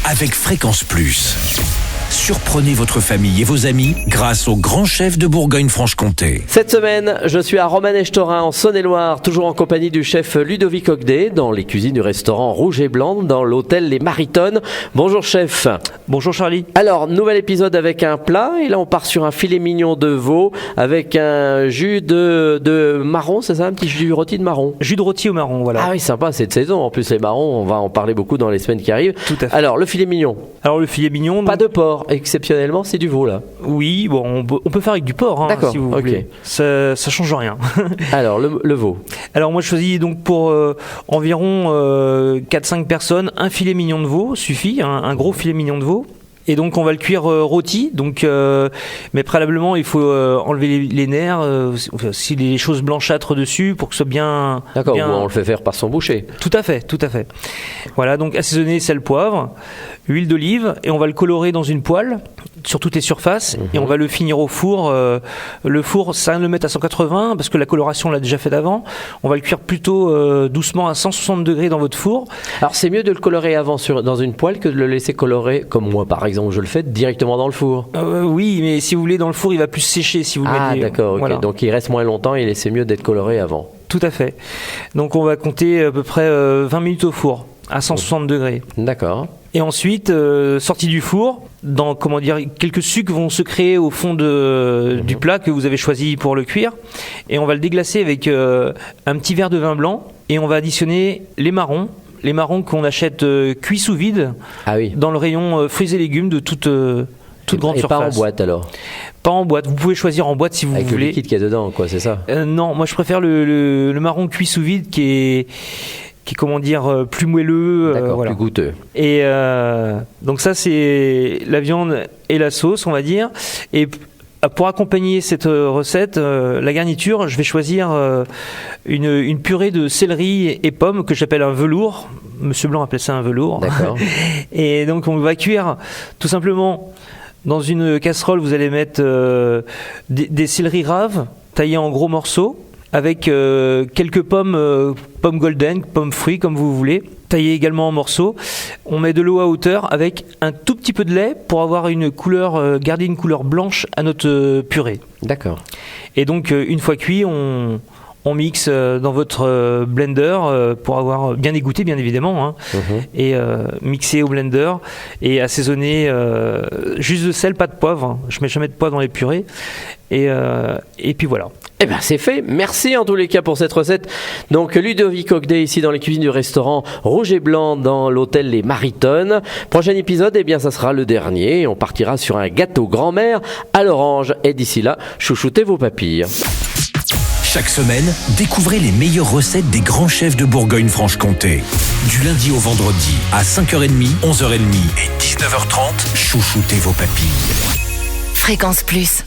avec Fréquence Plus. Surprenez votre famille et vos amis grâce au grand chef de Bourgogne-Franche-Comté. Cette semaine, je suis à Romanèche-Torin en Saône-et-Loire, toujours en compagnie du chef Ludovic Ogdet, dans les cuisines du restaurant Rouge et Blanc, dans l'hôtel Les Maritonnes. Bonjour chef. Bonjour Charlie. Alors, nouvel épisode avec un plat, et là on part sur un filet mignon de veau avec un jus de marron, c'est ça, un petit jus rôti de marron? Jus de rôti au marron, voilà. Ah oui, sympa, c'est de saison. En plus, les marrons, on va en parler beaucoup dans les semaines qui arrivent. Tout à fait. Alors, le filet mignon. Alors le filet mignon... Pas de porc, exceptionnellement, c'est du veau là. Oui, bon, on peut faire avec du porc, D'accord, si vous voulez. Ça change rien. Alors, le veau. Alors moi je choisis donc pour environ 4-5 personnes, un filet mignon de veau suffit, un gros filet mignon de veau. Et donc on va le cuire rôti, mais préalablement il faut enlever les nerfs, si les choses blanchâtres dessus pour que ce soit bien... D'accord, bien... on le fait faire par son boucher. Tout à fait. Voilà, donc assaisonner, sel, poivre, huile d'olive, et on va le colorer dans une poêle sur toutes les surfaces, et on va le finir au four. Le four, ça va le mettre à 180 parce que la coloration on l'a déjà fait avant. On va le cuire plutôt doucement à 160 degrés dans votre four. Alors c'est mieux de le colorer avant dans une poêle que de le laisser colorer, comme moi par exemple je le fais, directement dans le four. Oui, mais si vous voulez, dans le four il va plus sécher si vous le mettez. Ah d'accord, ok. Voilà. Donc il reste moins longtemps et c'est mieux d'être coloré avant. Tout à fait. Donc on va compter à peu près 20 minutes au four à 160 degrés. D'accord. Et ensuite, sorti du four, quelques sucs vont se créer au fond du plat que vous avez choisi pour le cuire. Et on va le déglacer avec un petit verre de vin blanc. Et on va additionner les marrons qu'on achète cuits sous vide, dans le rayon fruits et légumes de toute grande surface. Et pas en boîte alors? Pas en boîte, vous pouvez choisir en boîte si vous voulez. Avec le liquide qu'il y a dedans, quoi, c'est ça? Non, moi je préfère le marron cuit sous vide qui est plus moelleux. D'accord, voilà. plus goûteux. Et donc ça c'est la viande et la sauce, on va dire. Et pour accompagner cette recette, la garniture, je vais choisir une purée de céleri et pommes que j'appelle un velours. Monsieur Blanc appelle ça un velours. D'accord. Et donc on va cuire tout simplement dans une casserole. Vous allez mettre des céleris raves taillés en gros morceaux, avec quelques pommes golden, pommes fruits comme vous voulez, taillées également en morceaux. On met de l'eau à hauteur avec un tout petit peu de lait pour avoir garder une couleur blanche à notre purée. D'accord. Et donc une fois cuit, on mixe dans votre blender pour avoir bien égoutté bien évidemment, et mixer au blender et assaisonner juste de sel, pas de poivre. Je mets jamais de poivre dans les purées. Et puis voilà. Eh bien c'est fait, merci en tous les cas pour cette recette. Donc Ludovic Ogdet ici dans les cuisines du restaurant Rouge et Blanc dans l'hôtel Les Maritonnes. Prochain épisode, ça sera le dernier. On partira sur un gâteau grand-mère à l'orange. Et d'ici là, chouchoutez vos papilles. Chaque semaine, découvrez les meilleures recettes des grands chefs de Bourgogne-Franche-Comté. Du lundi au vendredi à 5h30, 11h30 et 19h30, chouchoutez vos papilles. Fréquence Plus.